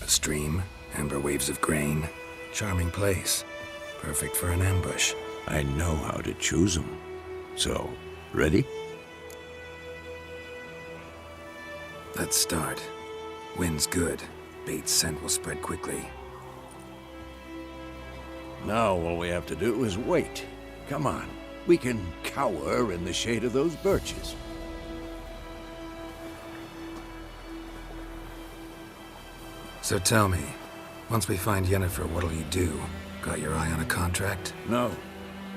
A stream, amber waves of grain. Charming place. Perfect for an ambush. I know how to choose them. So, ready? Let's start. Wind's good. Bait's scent will spread quickly. Now all we have to do is wait. Come on. We can cower in the shade of those birches. So tell me, once we find Yennefer, what'll you do? Got your eye on a contract? No.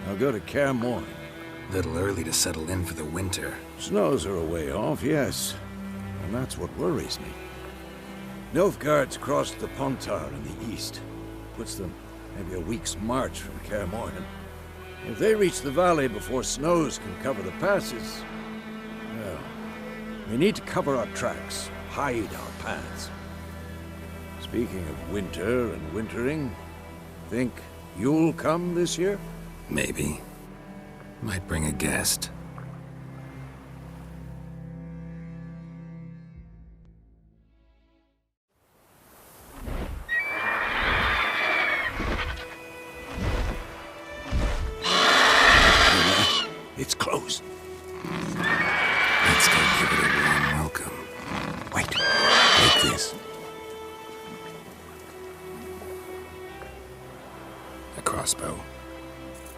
I'll go to Kaer Morhen. Little early to settle in for the winter. Snows are a way off, yes. And that's what worries me. Nilfgaard's crossed the Pontar in the east. Puts them maybe a week's march from Kaer Morhen. If they reach the valley before snows can cover the passes, well, we need to cover our tracks, hide our paths. Speaking of winter and wintering, think you'll come this year? Maybe. Might bring a guest. It's close. Let's go give it a warm welcome. Wait, take this. A crossbow.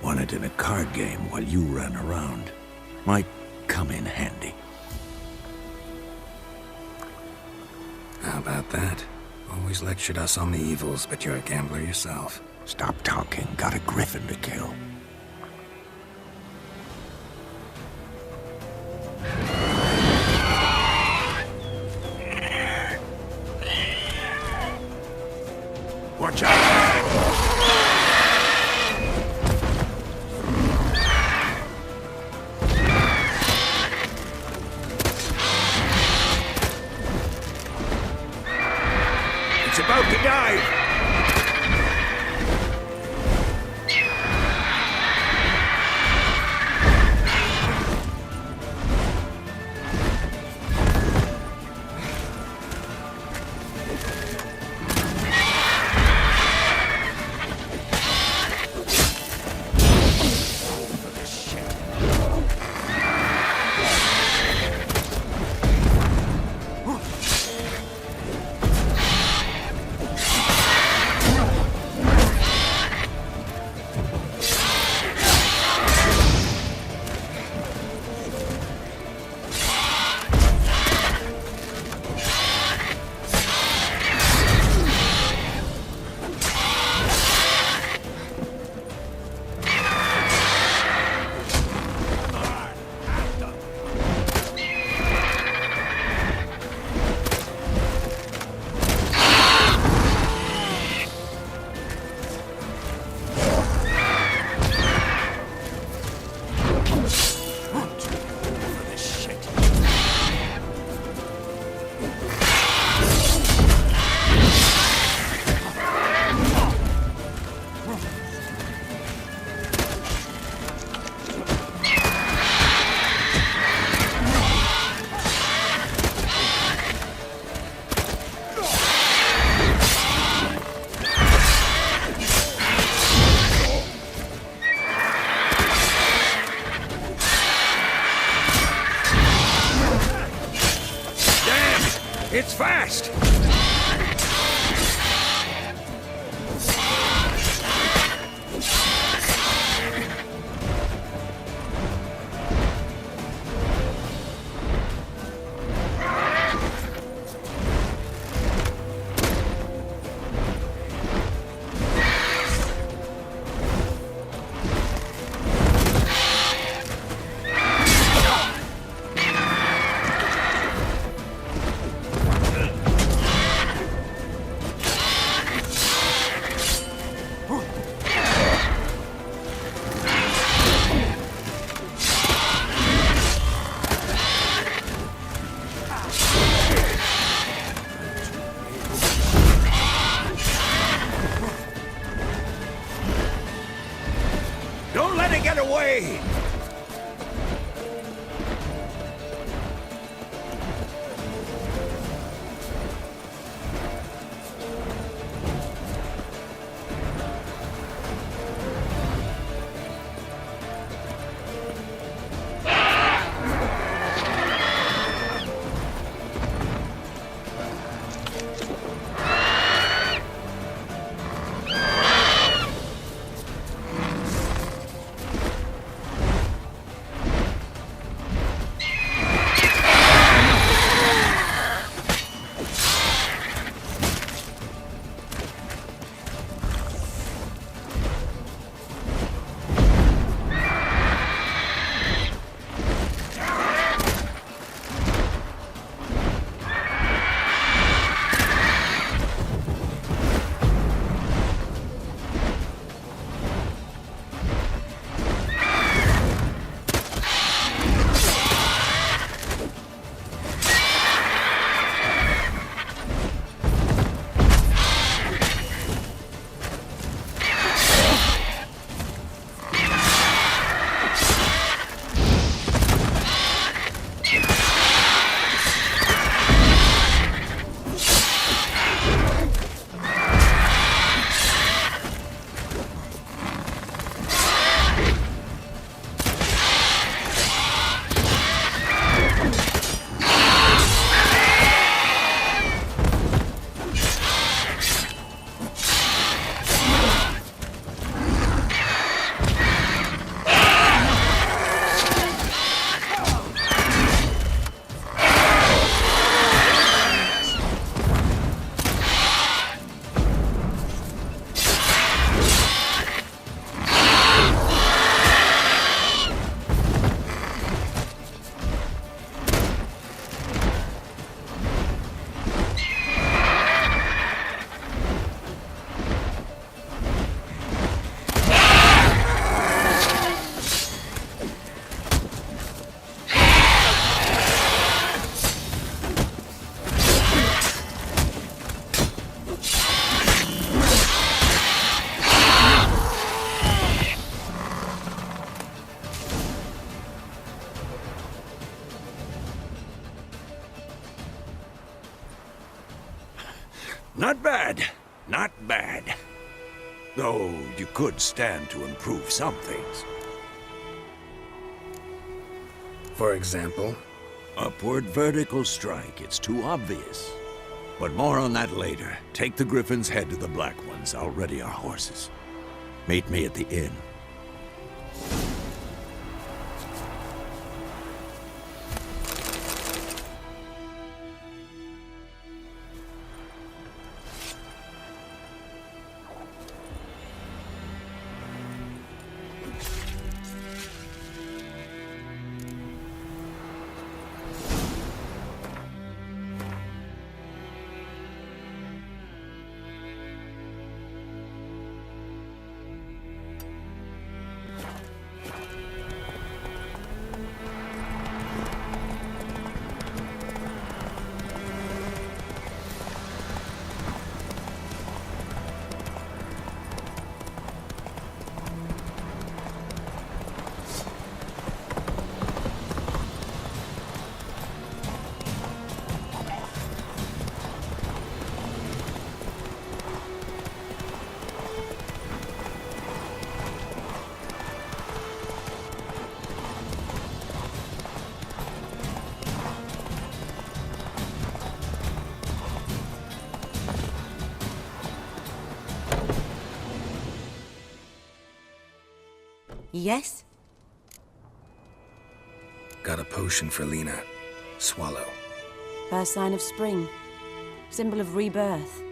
Won it in a card game while you ran around. Might come in handy. How about that? Always lectured us on the evils, but you're a gambler yourself. Stop talking. Got a griffin to kill. Watch out! It's about to dive! It's fast! Don't let it get away! Not bad. Not bad. Though you could stand to improve some things. For example? Upward vertical strike. It's too obvious. But more on that later. Take the Griffin's head to the Black Ones. I'll ready our horses. Meet me at the inn. Yes? Got a potion for Lena. Swallow. First sign of spring. Symbol of rebirth.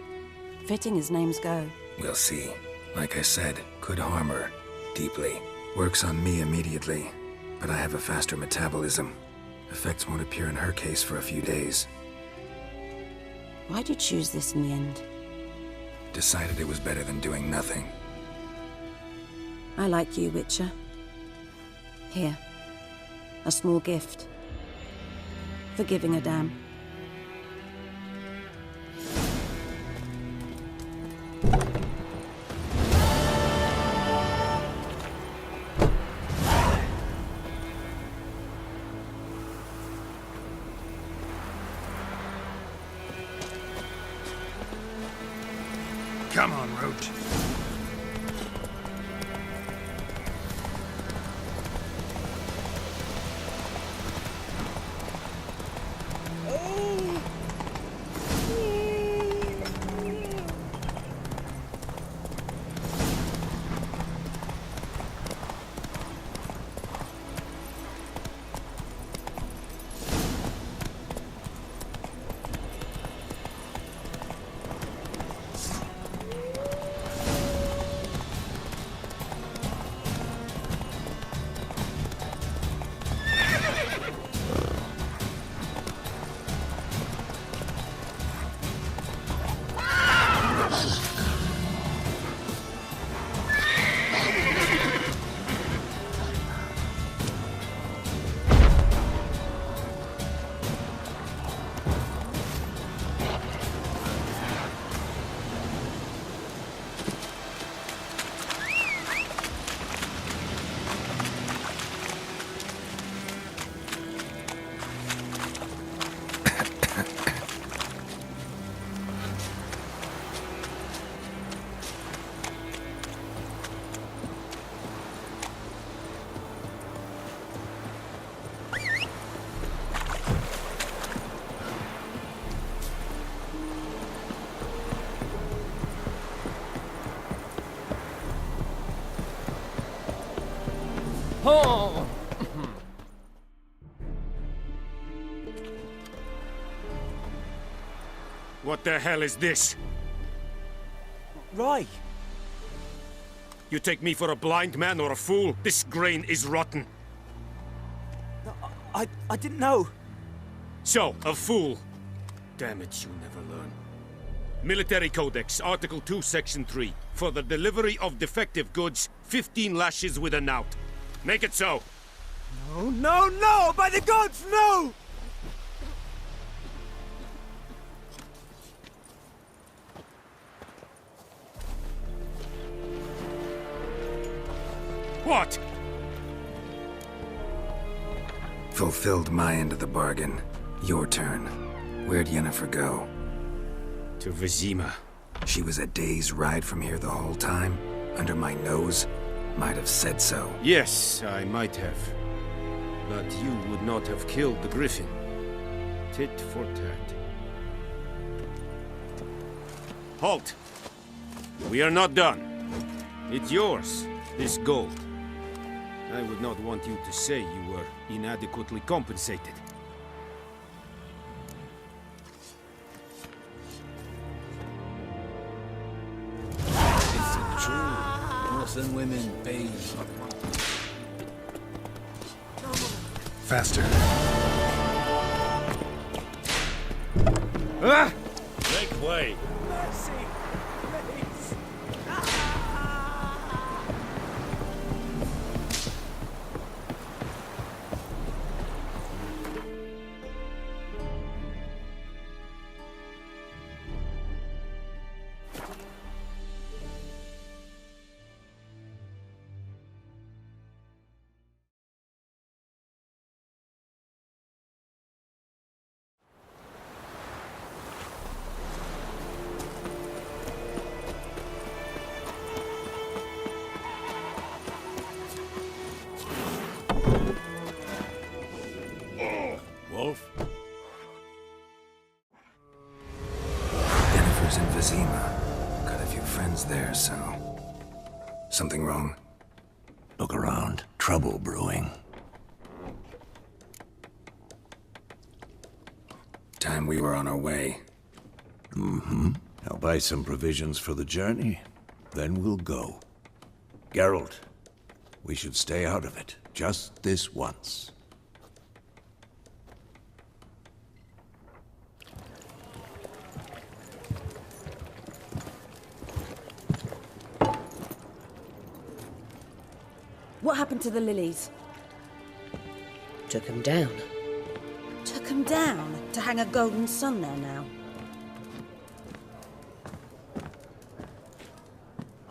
Fitting as names go. We'll see. Like I said, could harm her. Deeply. Works on me immediately. But I have a faster metabolism. Effects won't appear in her case for a few days. Why'd you choose this in the end? Decided it was better than doing nothing. I like you, Witcher. Here. A small gift. For giving a damn. Come on, Roach. Oh! What the hell is this? Rye! You take me for a blind man or a fool? This grain is rotten. I didn't know. So, a fool. Damn it, you never learn. Military Codex, Article 2, Section 3. For the delivery of defective goods, 15 lashes with a knout. Make it so. No, no, no! By the gods, no! What? Fulfilled my end of the bargain. Your turn. Where'd Yennefer go? To Vizima. She was a day's ride from here the whole time, under my nose. Might have said so. Yes, I might have. But you would not have killed the Griffin. Tit for tat. Halt! We are not done. It's yours, this gold. I would not want you to say you were inadequately compensated. It's true. Muslim women pay. Faster. Ah! Make way. Mercy! Please! Wolf? Jennifer's in Vizima. Got a few friends there, so... Something wrong? Look around. Trouble brewing. Time we were on our way. I'll buy some provisions for the journey, then we'll go. Geralt, we should stay out of it, just this once. What happened to the lilies? Took him down. Took them down to hang a golden sun there now.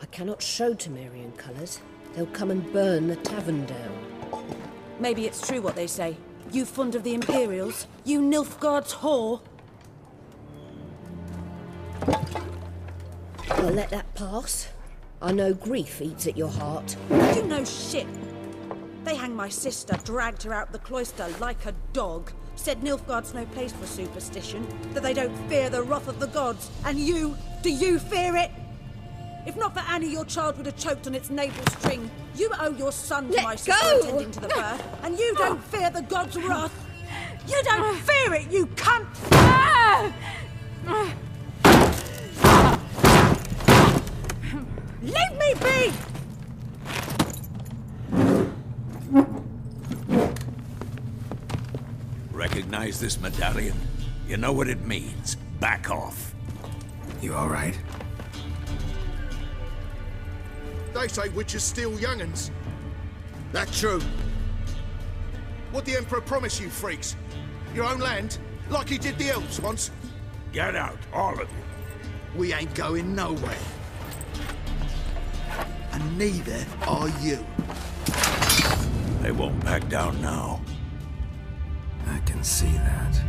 I cannot show Temerian colours. They'll come and burn the tavern down. Maybe it's true what they say. You fond of the Imperials? You Nilfgaard's whore? I'll let that pass. I know grief eats at your heart. You know shit. They hanged my sister, dragged her out the cloister like a dog. Said Nilfgaard's no place for superstition, that they don't fear the wrath of the gods. And you, do you fear it? If not for Annie, your child would have choked on its navel string. You owe your son to Let my sister go! attending to the birth, and you don't fear the gods' wrath. You don't fear it, you cunt! Leave me be! Recognize this medallion? You know what it means. Back off. You all right? They say witches steal young'uns. That true? What the Emperor promise you, freaks? Your own land? Like he did the elves once? Get out, all of you. We ain't going nowhere. And neither are you. They won't back down now. I can see that.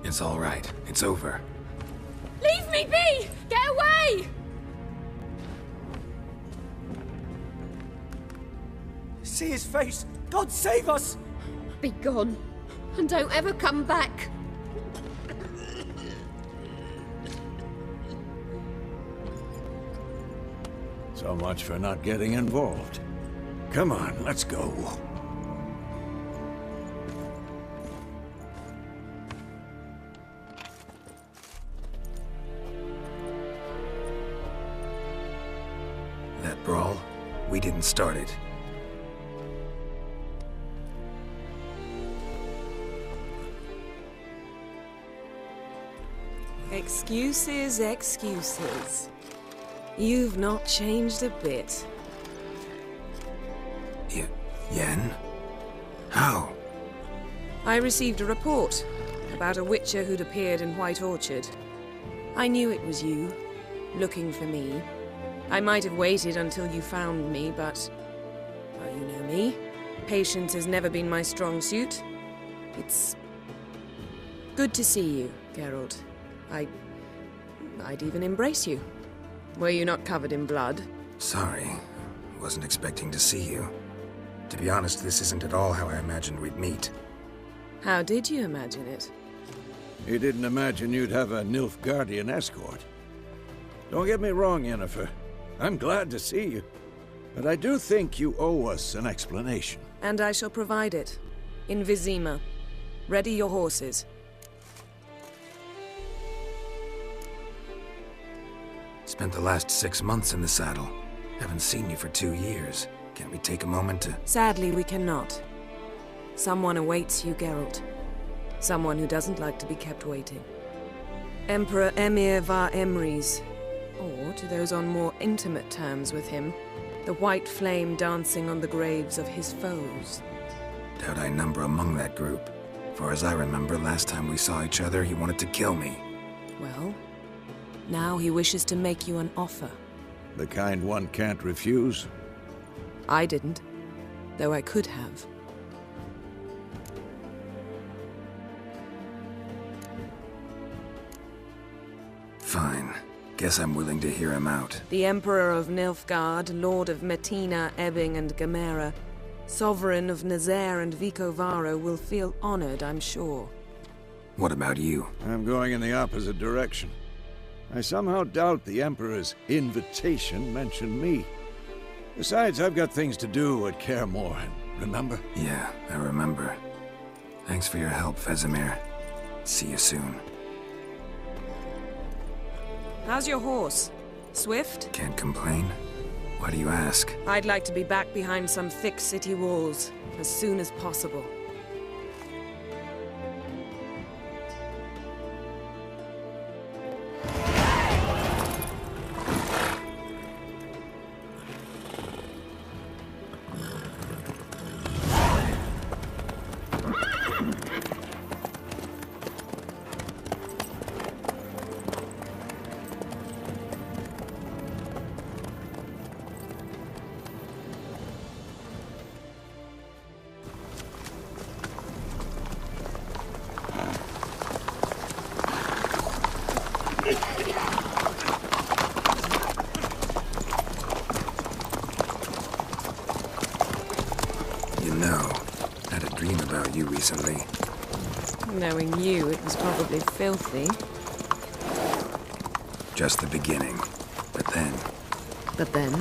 It's all right. It's over. Leave me be! Get away! See his face! God save us! Be gone, and don't ever come back. So much for not getting involved. Come on, let's go. brawl, we didn't start it. Excuses, excuses. You've not changed a bit. Yen? How? I received a report about a witcher who'd appeared in White Orchard. I knew it was you, looking for me. I might have waited until you found me, but... well, you know me. Patience has never been my strong suit. It's... good to see you, Geralt. I'd even embrace you. Were you not covered in blood? Sorry. Wasn't expecting to see you. To be honest, this isn't at all how I imagined we'd meet. How did you imagine it? You didn't imagine you'd have a Nilfgaardian escort. Don't get me wrong, Yennefer. I'm glad to see you. But I do think you owe us an explanation. And I shall provide it. In Vizima. Ready your horses. Spent the last 6 months in the saddle. Haven't seen you for 2 years. Can't we take a moment to... Sadly, we cannot. Someone awaits you, Geralt. Someone who doesn't like to be kept waiting. Emperor Emir var Emrys. Or, to those on more intimate terms with him, the white flame dancing on the graves of his foes. Doubt I number among that group. Far as I remember, last time we saw each other, he wanted to kill me. Well, now he wishes to make you an offer. The kind one can't refuse? I didn't, though I could have. Fine. Guess I'm willing to hear him out. The Emperor of Nilfgaard, Lord of Metina, Ebbing and Gamera, Sovereign of Nazaire and Vicovaro will feel honored, I'm sure. What about you? I'm going in the opposite direction. I somehow doubt the Emperor's invitation mentioned me. Besides, I've got things to do at Kaer Morhen, remember? Yeah, I remember. Thanks for your help, Vesemir. See you soon. How's your horse? Swift? Can't complain. Why do you ask? I'd like to be back behind some thick city walls, as soon as possible. You know, had a dream about you recently. Knowing you, it was probably filthy. Just the beginning. But then... But then?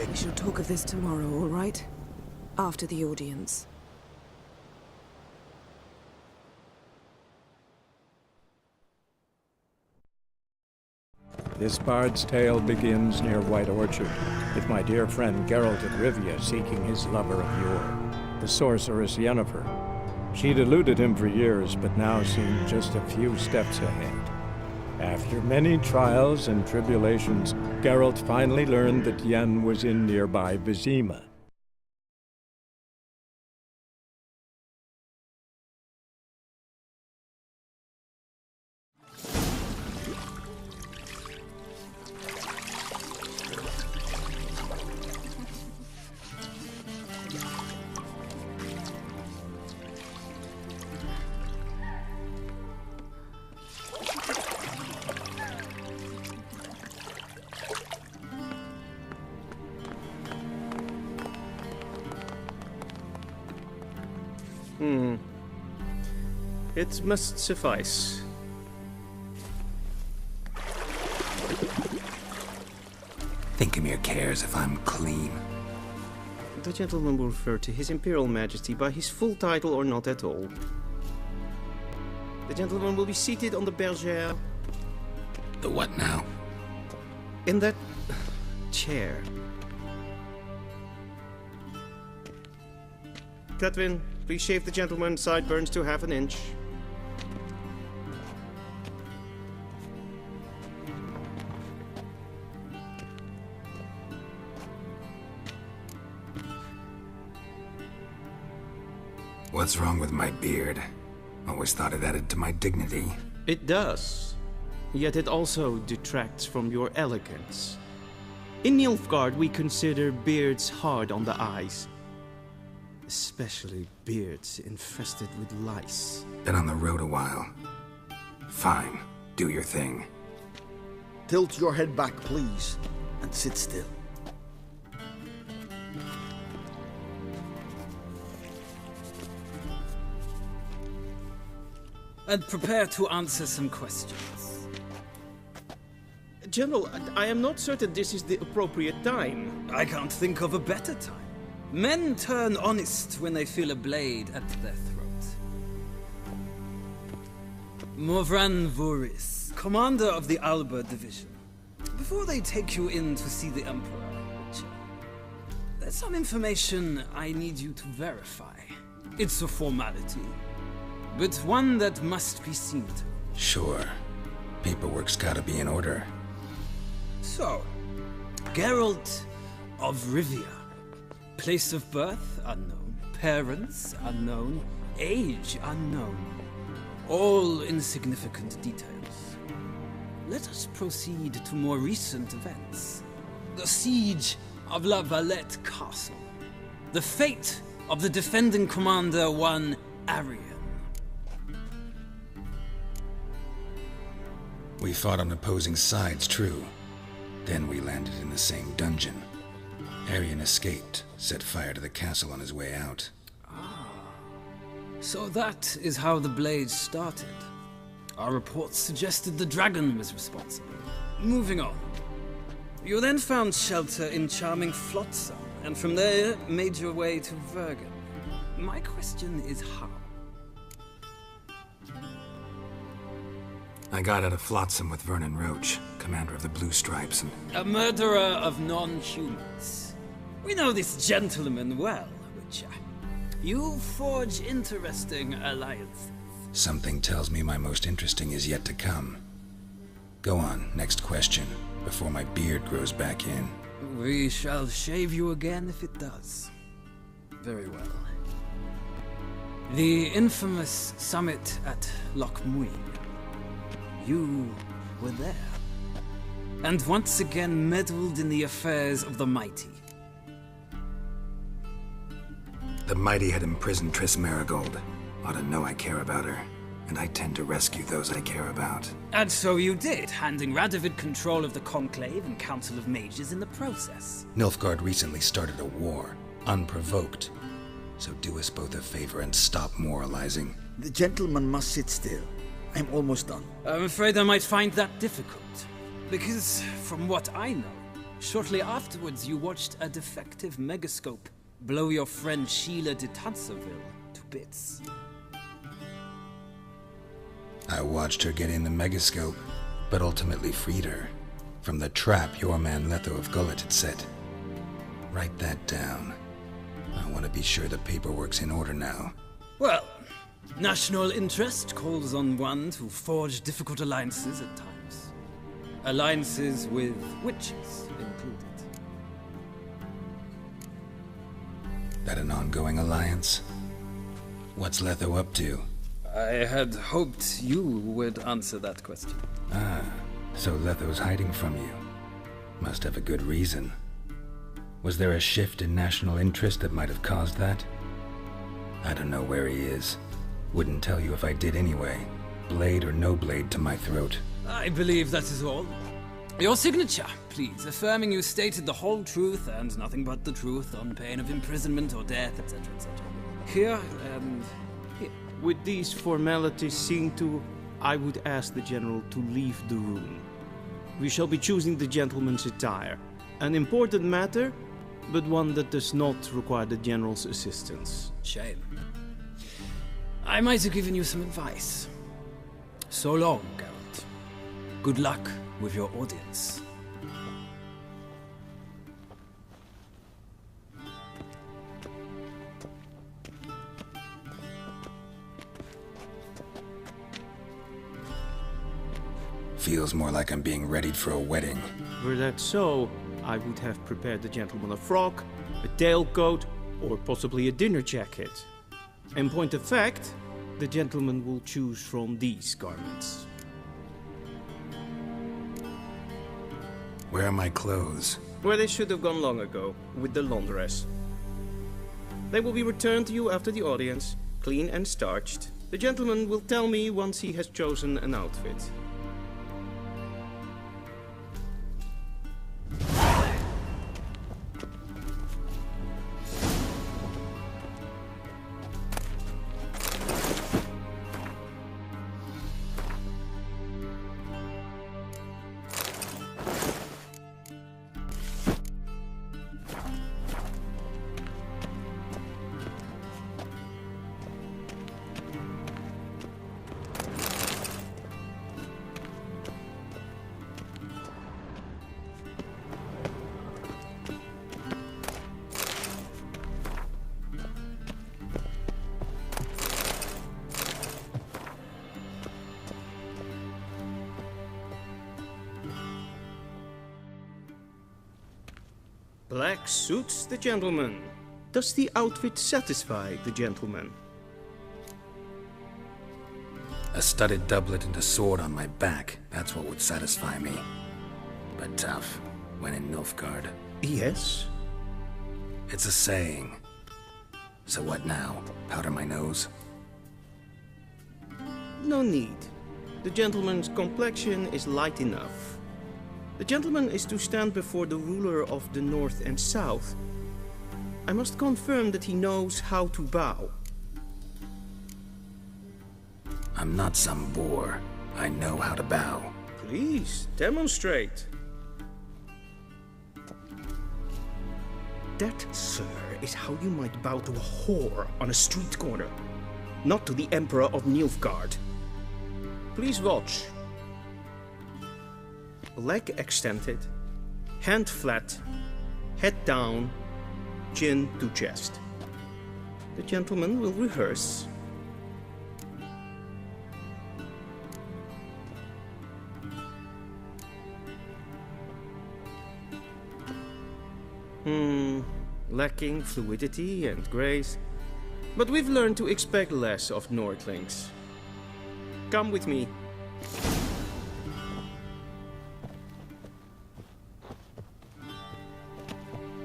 We shall talk of this tomorrow, all right? After the audience. This bard's tale begins near White Orchard, with my dear friend Geralt of Rivia seeking his lover of yore, the sorceress Yennefer. She'd eluded him for years, but now seemed just a few steps ahead. After many trials and tribulations, Geralt finally learned that Yen was in nearby Vizima. It must suffice. Thinkamere cares if I'm clean. The gentleman will refer to His Imperial Majesty by his full title or not at all. The gentleman will be seated on the bergère. The what now? In that chair. Catwin, please shave the gentleman's sideburns to half an inch. What's wrong with my beard? Always thought it added to my dignity. It does. Yet it also detracts from your elegance. In Nilfgaard, we consider beards hard on the eyes. Especially beards infested with lice. Been on the road a while. Fine. Do your thing. Tilt your head back, please, and sit still. And prepare to answer some questions. General, I am not certain this is the appropriate time. I can't think of a better time. Men turn honest when they feel a blade at their throat. Morvran Vuris, commander of the Alba Division. Before they take you in to see the Emperor, there's some information I need you to verify. It's a formality, but one that must be seen to. Sure. Paperwork's gotta be in order. So, Geralt of Rivia. Place of birth, unknown. Parents, unknown. Age, unknown. All insignificant details. Let us proceed to more recent events. The siege of La Valette Castle. The fate of the defending commander, one Arian. We fought on opposing sides, true. Then we landed in the same dungeon. Arian escaped, set fire to the castle on his way out. So that is how the Blade started. Our reports suggested the dragon was responsible. Moving on. You then found shelter in charming Flotsam, and from there made your way to Vergen. My question is how? I got out of Flotsam with Vernon Roach, commander of the Blue Stripes, and... A murderer of non-humans. We know this gentleman well, Witcher. You forge interesting alliances. Something tells me my most interesting is yet to come. Go on, next question, before my beard grows back in. We shall shave you again if it does. Very well. The infamous summit at Loch Muin. You were there. And once again meddled in the affairs of the mighty. The mighty had imprisoned Triss Marigold. Ought to know I care about her. And I tend to rescue those I care about. And so you did, handing Radovid control of the Conclave and Council of Mages in the process. Nilfgaard recently started a war, unprovoked. So do us both a favor and stop moralizing. The gentleman must sit still. I'm almost done. I'm afraid I might find that difficult. Because, from what I know, shortly afterwards you watched a defective megascope blow your friend Sheila de Tanserville to bits. I watched her get in the megascope, but ultimately freed her from the trap your man Letho of Gullet had set. Write that down. I want to be sure the paperwork's in order now. Well, national interest calls on one to forge difficult alliances at times. Alliances with witches included. That an ongoing alliance? What's Letho up to? I had hoped you would answer that question. Ah, so Letho's hiding from you. Must have a good reason. Was there a shift in national interest that might have caused that? I don't know where he is. Wouldn't tell you if I did anyway. Blade or no blade to my throat. I believe that is all. Your signature, please, affirming you stated the whole truth and nothing but the truth on pain of imprisonment or death, etc., etc. Here and here. With these formalities seen to, I would ask the General to leave the room. We shall be choosing the gentleman's attire. An important matter, but one that does not require the General's assistance. Shame. I might have given you some advice. So long, Geralt. Good luck with your audience. Feels more like I'm being readied for a wedding. Were that so, I would have prepared the gentleman a frock, a tailcoat, or possibly a dinner jacket. In point of fact, the gentleman will choose from these garments. Where are my clothes? Where they should have gone long ago, with the laundress. They will be returned to you after the audience, clean and starched. The gentleman will tell me once he has chosen an outfit. Black suits the gentleman. Does the outfit satisfy the gentleman? A studded doublet and a sword on my back. That's what would satisfy me. But tough, when in Nilfgaard. Yes? It's a saying. So what now? Powder my nose? No need. The gentleman's complexion is light enough. The gentleman is to stand before the ruler of the North and South. I must confirm that he knows how to bow. I'm not some boor. I know how to bow. Please, demonstrate. That, sir, is how you might bow to a whore on a street corner, not to the Emperor of Nilfgaard. Please watch. Leg extended, hand flat, head down, chin to chest. The gentleman will rehearse. Lacking fluidity and grace. But we've learned to expect less of Nordlings. Come with me.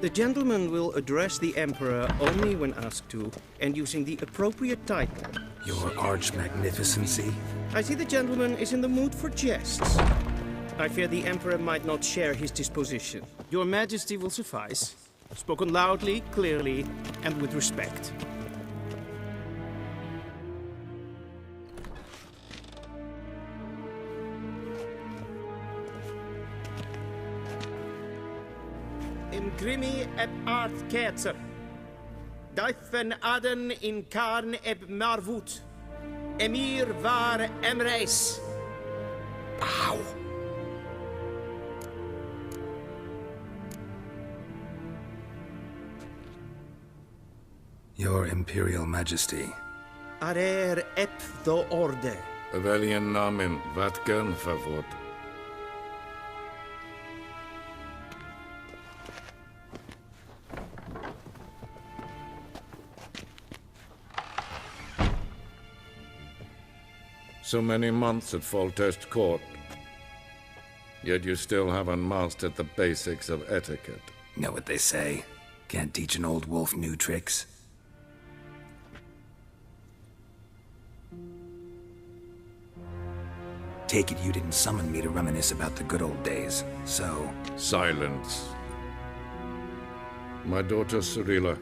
The gentleman will address the Emperor only when asked to, and using the appropriate title. Your arch-magnificency? I see the gentleman is in the mood for jests. I fear the Emperor might not share his disposition. Your Majesty will suffice. Spoken loudly, clearly, and with respect. Grimi eb art ketzer. Duifen aden in karn eb marvoet. Emir var emreis. Ow! Your Imperial Majesty. Arer eb the orde. Weljen namen, wat kan favor? So many months at Foltest Court. Yet you still haven't mastered the basics of etiquette. Know what they say? Can't teach an old wolf new tricks. Take it you didn't summon me to reminisce about the good old days, so... Silence. My daughter Cirilla,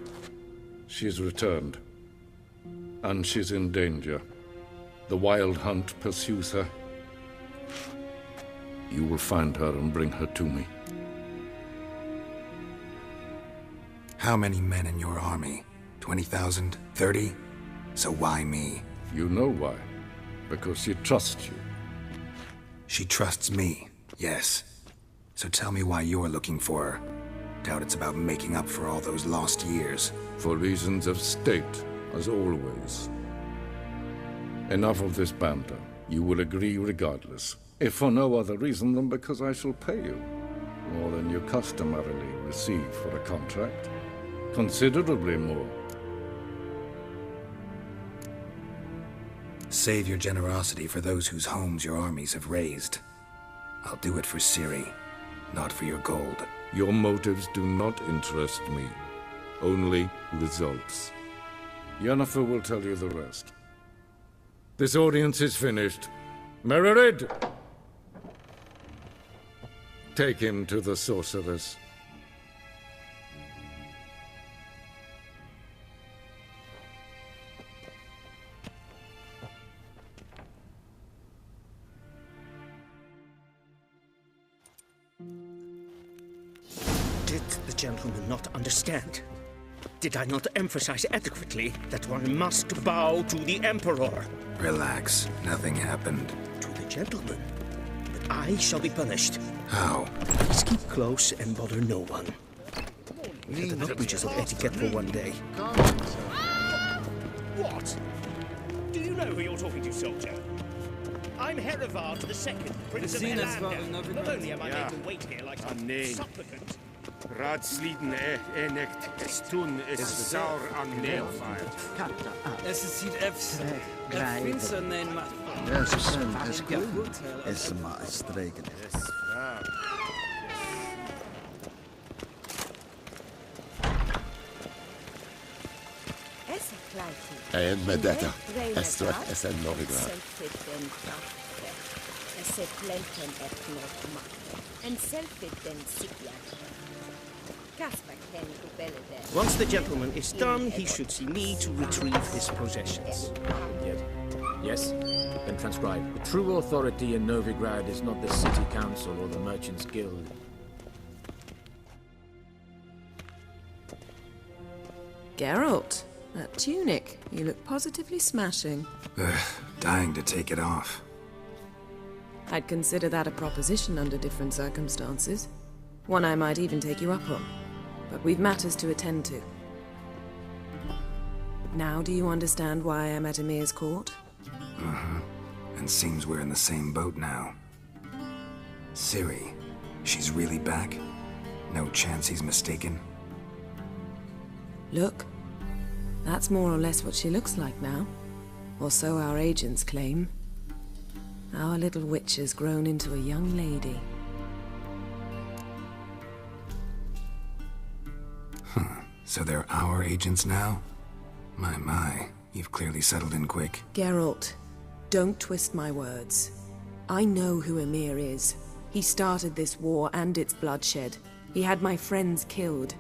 she's returned. And she's in danger. The Wild Hunt pursues her. You will find her and bring her to me. How many men in your army? 20,000? 30? So why me? You know why. Because she trusts you. She trusts me, yes. So tell me why you're looking for her. Doubt it's about making up for all those lost years. For reasons of state, as always. Enough of this banter. You will agree regardless. If for no other reason than because I shall pay you. More than you customarily receive for a contract. Considerably more. Save your generosity for those whose homes your armies have razed. I'll do it for Ciri, not for your gold. Your motives do not interest me. Only results. Yennefer will tell you the rest. This audience is finished. Mererid! Take him to the sorceress. Did the gentleman not understand? Did I not emphasize adequately that one must bow to the Emperor? Relax. Nothing happened. To the gentleman. But I shall be punished. How? Please keep close and bother no one. We had enough breaches of etiquette for one day. What? Do you know who you're talking to, soldier? I'm Herivard II, Prince of Elander. Not only am I made to wait here like some supplicant... Raadsleden echt stun is sour an neelfire. Es ziet even finster nein macht. Ja, ze zijn het goed. Is maar streken. En met detta, Estra is en Novigrad. Once the gentleman is done, he should see me to retrieve his possessions. Yes? Then transcribe. The true authority in Novigrad is not the city council or the merchants' guild. Geralt, that tunic. You look positively smashing. Dying to take it off. I'd consider that a proposition under different circumstances. One I might even take you up on. But we've matters to attend to. Now do you understand why I'm at Emir's court? Uh-huh. And seems we're in the same boat now. Ciri, she's really back? No chance he's mistaken? Look, that's more or less what she looks like now. Or so our agents claim. Our little witch has grown into a young lady. Huh. So they're our agents now? My, you've clearly settled in quick. Geralt, don't twist my words. I know who Emir is. He started this war and its bloodshed. He had my friends killed.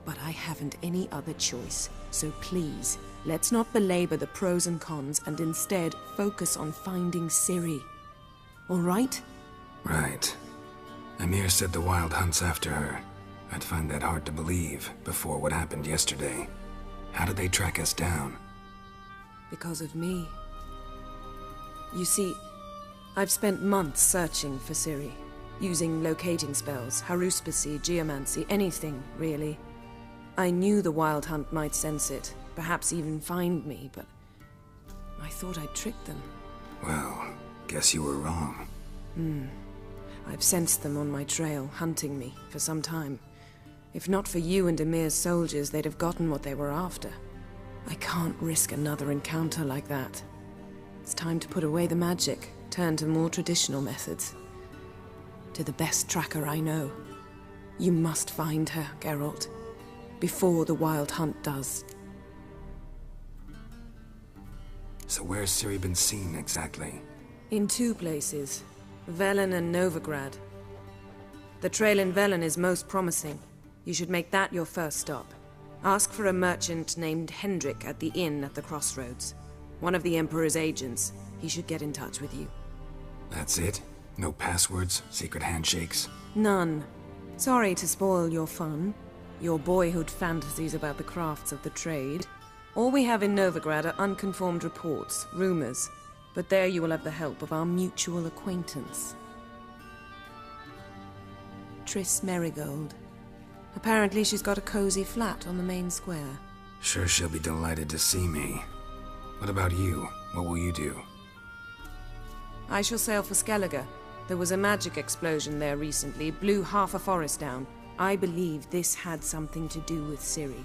But I haven't any other choice. So please, let's not belabor the pros and cons and instead focus on finding Ciri. All right? Right. Emir said the Wild Hunt's after her. I'd find that hard to believe before what happened yesterday. How did they track us down? Because of me. You see, I've spent months searching for Ciri, using locating spells, haruspicy, geomancy, anything, really. I knew the Wild Hunt might sense it, perhaps even find me, but I thought I'd tricked them. Well, guess you were wrong. I've sensed them on my trail, hunting me, for some time. If not for you and Emir's soldiers, they'd have gotten what they were after. I can't risk another encounter like that. It's time to put away the magic, turn to more traditional methods. To the best tracker I know. You must find her, Geralt, before the Wild Hunt does. So where's Ciri been seen, exactly? In 2 places, Velen and Novigrad. The trail in Velen is most promising. You should make that your first stop. Ask for a merchant named Hendrik at the inn at the crossroads. One of the Emperor's agents. He should get in touch with you. That's it? No passwords, secret handshakes? None. Sorry to spoil your fun, your boyhood fantasies about the crafts of the trade. All we have in Novigrad are unconfirmed reports, rumors. But there you will have the help of our mutual acquaintance. Triss Merigold. Apparently she's got a cozy flat on the main square. Sure she'll be delighted to see me. What about you? What will you do? I shall sail for Skellige. There was a magic explosion there recently, blew half a forest down. I believe this had something to do with Ciri.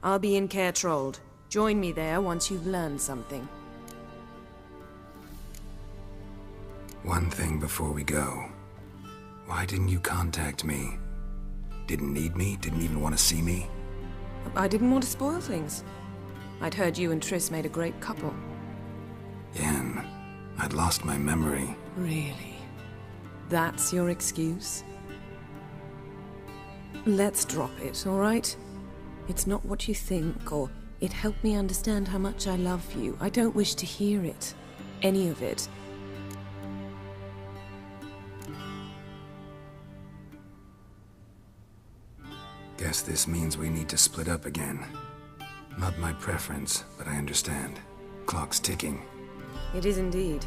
I'll be in Caer Trold. Join me there once you've learned something. One thing before we go. Why didn't you contact me? Didn't need me? Didn't even want to see me? I didn't want to spoil things. I'd heard you and Triss made a great couple. Yen, I'd lost my memory. Really? That's your excuse? Let's drop it, all right? It's not what you think, or it helped me understand how much I love you. I don't wish to hear it. Any of it. Guess this means we need to split up again. Not my preference, but I understand. Clock's ticking. It is indeed.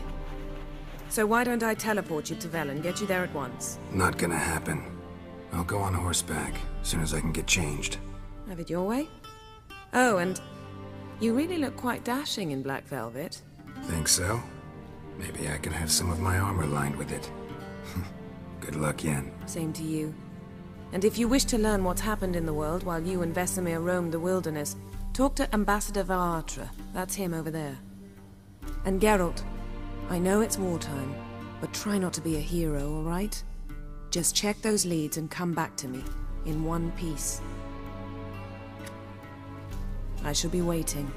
So why don't I teleport you to Velen, get you there at once? Not gonna happen. I'll go on horseback, as soon as I can get changed. Have it your way? Oh, and you really look quite dashing in black velvet. Think so? Maybe I can have some of my armor lined with it. Good luck, Yen. Same to you. And if you wish to learn what's happened in the world while you and Vesemir roamed the wilderness, talk to Ambassador Varatra. That's him over there. And Geralt, I know it's wartime, but try not to be a hero, all right? Just check those leads and come back to me, in one piece. I shall be waiting.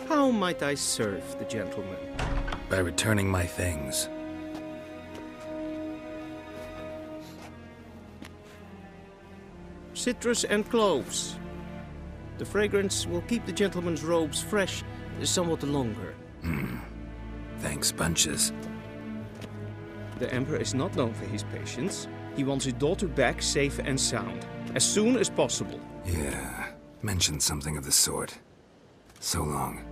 How might I serve the gentleman? By returning my things. Citrus and cloves. The fragrance will keep the gentleman's robes fresh somewhat longer. Thanks, bunches. The Emperor is not known for his patience. He wants his daughter back safe and sound, as soon as possible. Yeah, mentioned something of the sort. So long.